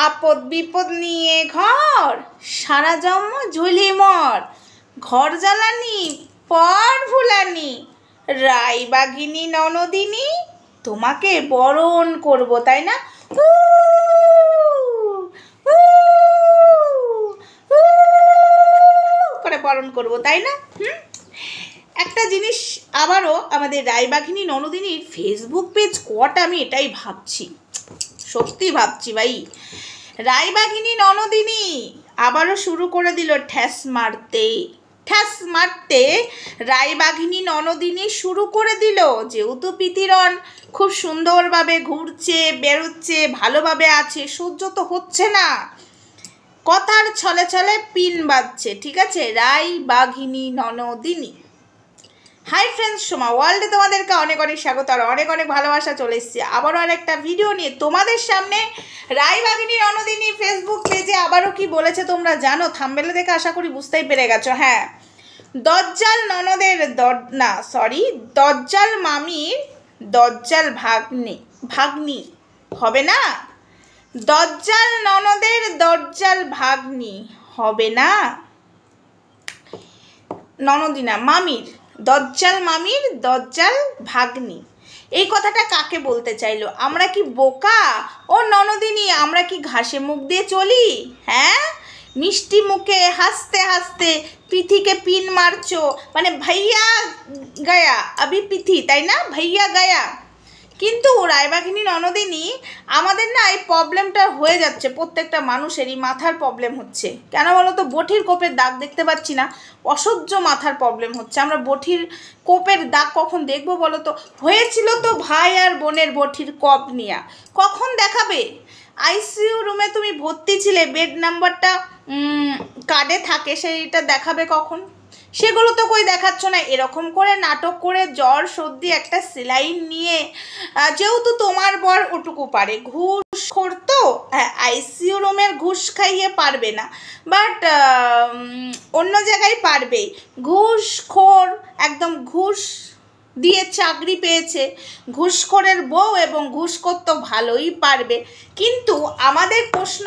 আপদ বিপদ নিয়ে ঘর, সারা জন্ম ঝুলি মর, ঘর জ্বালানি পর ভুলানি, রায়বাঘিনী ননদিনী তোমাকে বরণ করব, তাই না? করে বরণ করব, তাই না? একটা জিনিস আবারও আমাদের রায়বাঘিনী ননদিনীর ফেসবুক পেজ কটা, আমি এটাই ভাবছি, সত্যি ভাবছি ভাই। রায়বাঘিনী ননদিনী আবারও শুরু করে দিল ঠ্যাস মারতে। রায়বাঘিনী ননদিনী শুরু করে দিল। যেহেতু পিতিরন খুব সুন্দরভাবে ঘুরছে বেরোচ্ছে, ভালোভাবে আছে, সহ্য তো হচ্ছে না, কথার ছলে ছলে পিন বাজছে, ঠিক আছে? রায়বাঘিনী ননদিনী। হাই ফ্রেন্ডস, সোমা ওয়ার্ল্ডে তোমাদেরকে অনেক অনেক স্বাগত আর অনেক অনেক ভালোবাসা। চলে এসেছি আবারও আর একটা ভিডিও নিয়ে তোমাদের সামনে। রায়বাঘিনী ননদিনী ফেসবুক পেজে আবারও কি বলেছে তোমরা জানো? থাম্বনেলে দেখে আশা করি বুঝতেই পেরে গেছো। হ্যাঁ, দজ্জাল ননদের দজ্জাল মামির দজ্জাল ভাগ্নি হবে না? দজ্জাল ননদের দজ্জাল ভাগ্নি হবে না, ননদিনা মামির দজ্জাল ভাগ্নি। এই কথাটা কাকে বলতে চাইলো? আমরা কি বোকা ও ননদিনী? আমরা কি ঘাসে মুখ দিয়ে চলি? হ্যাঁ, মিষ্টি মুখে হাসতে হাসতে পিথিকে পিন মারছো, মানে ভাইয়া গায়া আবি পিথি, তাই না? ভাইয়া গায়া। কিন্তু রায়বাঘিনী ননদিনী আমাদের না এই প্রবলেমটা হয়ে যাচ্ছে, প্রত্যেকটা মানুষেরই মাথার প্রবলেম হচ্ছে। কেন বলো তো? বঠির কোপের দাগ দেখতে পাচ্ছি না, অসহ্য মাথার প্রবলেম হচ্ছে। আমরা বঠির কোপের দাগ কখন দেখবো বলো তো? হয়েছিল তো ভাই আর বোনের বঠির কপ নিয়ে, কখন দেখাবে? আইসিইউ রুমে তুমি ভর্তি ছিলে, বেড নাম্বারটা কার্ডে থাকে, সেইটা দেখাবে কখন? সেগুলো তো কই দেখাচ্ছ না। এরকম করে নাটক করে জ্বর সর্দি একটা সেলাইন নিয়ে, যেহেতু তোমার বর ওটুকু পারে, ঘুষ তো আইসিইউ রুমের ঘুষ খাইয়ে পারবে না, বাট অন্য জায়গায় পারবেই। ঘুষখোর, একদম ঘুষ দিয়ে চাকরি পেয়েছে, ঘুষখোরের বউ, এবং ঘুষখোর তো ভালোই পারবে। কিন্তু আমাদের প্রশ্ন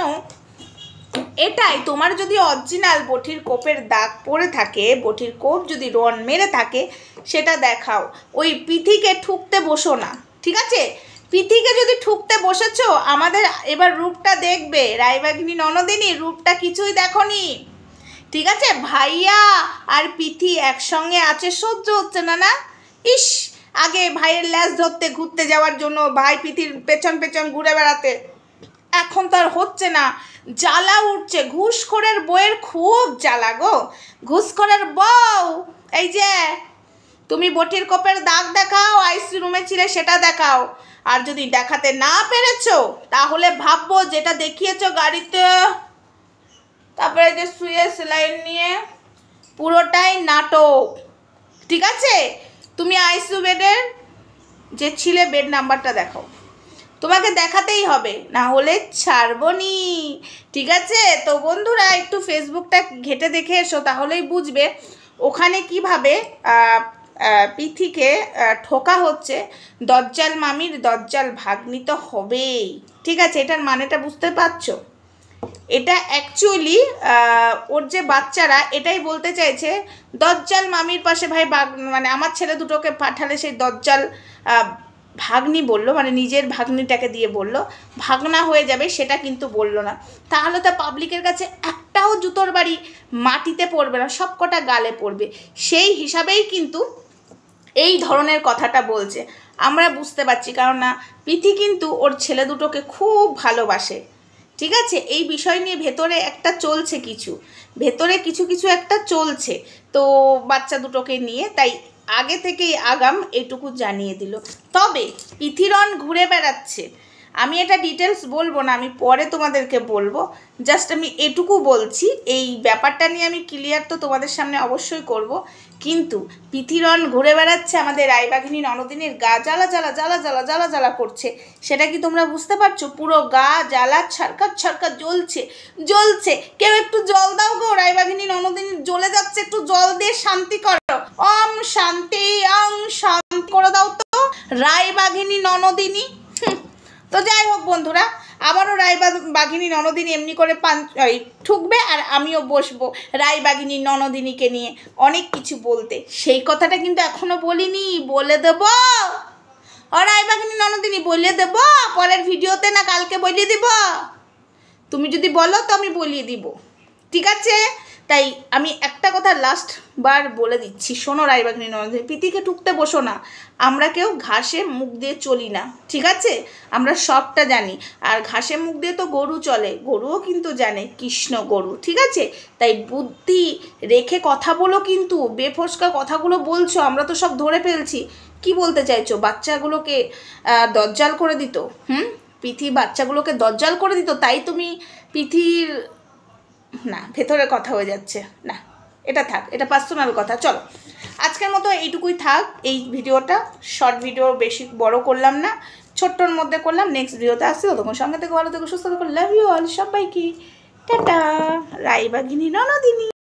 এটাই, তোমার যদি অরিজিনাল বঠির কোপের দাগ পড়ে থাকে, বঠির কোপ যদি রন মেরে থাকে, সেটা দেখাও। ওই পিথিকে ঠুকতে বসো না, ঠিক আছে? পিথিকে যদি ঠুকতে বসেছো, আমাদের এবার রূপটা দেখবে। রায়বাঘিনী ননদিনী রূপটা কিছুই দেখোনি, ঠিক আছে? ভাইয়া আর পিথি একসঙ্গে আছে, সহ্য হচ্ছে না না? ইস, আগে ভাইয়ের ল্যাস ধরতে ঘুরতে যাওয়ার জন্য ভাই পিথির পেছন পেছন ঘুরে বেড়াতে, এখন তো আর হচ্ছে না, জ্বালা উঠছে। ঘুষখোরের বউয়ের খুব জ্বালা গো। ঘুষখোরের বউ, এই যে তুমি বটির কোপের দাগ দেখাও, আইসিইউ রুমে ছিলে সেটা দেখাও। আর যদি দেখাতে না পেরেছো, তাহলে ভাববো যেটা দেখিয়েছো গাড়িতে, তারপরে যে শুয়ে সেলাইন নিয়ে, পুরোটাই নাটক, ঠিক আছে? তুমি আইসিইউ বেডের যে ছিলে, বেড নাম্বারটা দেখাও, তোমাকে দেখাতেই হবে, না হলে ছাড়বো নি, ঠিক আছে? তো বন্ধুরা, একটু ফেসবুকটা ঘেটে দেখে এসো, তাহলেই বুঝবে ওখানে কিভাবে পিথিকে ঠোকা হচ্ছে। দজ্জাল মামির দজ্জাল ভাগ্নি তো হবেই, ঠিক আছে? এটার মানেটা বুঝতে পারছো? এটা অ্যাকচুয়ালি ওর যে বাচ্চারা এটাই বলতে চাইছে, দজ্জাল মামির পাশে ভাই মানে আমার ছেলে দুটোকে পাঠালে সেই দজ্জাল ভাগ্নি বললো, মানে নিজের ভাগ্নিটাকে দিয়ে বললো ভাগনা হয়ে যাবে, সেটা কিন্তু বললো না। তাহলে তো পাবলিকের কাছে একটাও জুতোর বাড়ি মাটিতে পড়বে না, সব কটা গালে পড়বে। সেই হিসাবেই কিন্তু এই ধরনের কথাটা বলছে, আমরা বুঝতে পারছি। কারণ না, পিথি কিন্তু ওর ছেলে দুটোকে খুব ভালোবাসে, ঠিক আছে? এই বিষয় নিয়ে ভেতরে একটা চলছে, ভেতরে কিছু একটা চলছে, তো বাচ্চা দুটোকে নিয়ে, তাই আগে থেকেই আগাম এটুকু জানিয়ে দিল। তবে পিথিরন ঘুরে বেড়াচ্ছে, আমি এটা ডিটেলস বলবো না, আমি পরে তোমাদেরকে বলবো। জাস্ট আমি এটুকু বলছি, এই ব্যাপারটা নিয়ে আমি ক্লিয়ার তো তোমাদের সামনে অবশ্যই করব। কিন্তু পিথিরন ঘুরে বেড়াচ্ছে, আমাদের রায়বাঘিনী ননদিনীর গা জ্বালা জ্বালা জ্বালা জ্বালা জ্বালা জ্বালা করছে, সেটা কি তোমরা বুঝতে পারছো? পুরো গা জ্বালা ছরকার ছরকার জ্বলছে। কেউ একটু জল দাও গো, রায়বাঘিনী ননদিনী জ্বলে যাচ্ছে, একটু জল দিয়ে শান্তি করো। ওম শান্তি, ওম শান্তি করে দাও তো রায়বাঘিনী ননদিনী। তো যাই হোক বন্ধুরা, আমারও রায়বাঘিনী ননদিনী এমনি করে ঠুকবে, আর আমিও বসবো রায়বাঘিনী ননদিনীকে নিয়ে অনেক কিছু বলতে। সেই কথাটা কিন্তু এখনো বলিনি, বলে দেব। ও রায়বাঘিনী ননদিনী বলে দেব পরের ভিডিওতে, না কালকে বলিয়ে দিব? তুমি যদি বলো তো আমি বলিয়ে দিব, ঠিক আছে? তাই আমি একটা কথা লাস্ট বার বলে দিচ্ছি, শোনো রায়বাঘিনী ননদিনী, পিতিকে টুকতে বসো না। আমরা কেউ ঘাসে মুখ দিয়ে চলি না, ঠিক আছে? আমরা সবটা জানি। আর ঘাসে মুখ দিয়ে তো গরু চলে, গরুও কিন্তু জানে কৃষ্ণ গরু, ঠিক আছে? তাই বুদ্ধি রেখে কথা বলো, কিন্তু বেফসকা কথাগুলো বলছো, আমরা তো সব ধরে ফেলছি। কি বলতে চাইছো? বাচ্চাগুলোকে দজ্জাল করে দিত? পিথি বাচ্চাগুলোকে দজ্জাল করে দিত, তাই তুমি পিথির না ভেতরে কথা হয়ে যাচ্ছে না, এটা থাক, এটা পার্সোনাল কথা। চলো আজকের মতো এইটুকুই থাক, এই ভিডিওটা শর্ট ভিডিও, বেশি বড় করলাম না, ছোট্টর মধ্যে করলাম। নেক্সট ভিডিওতে আসছি, ততক্ষণ সঙ্গে থেকে ভালো থেকে সুস্থ থেকে লাভ ইউ অল, সবাইকে টাটা। রায়বাঘিনী ননদিনী।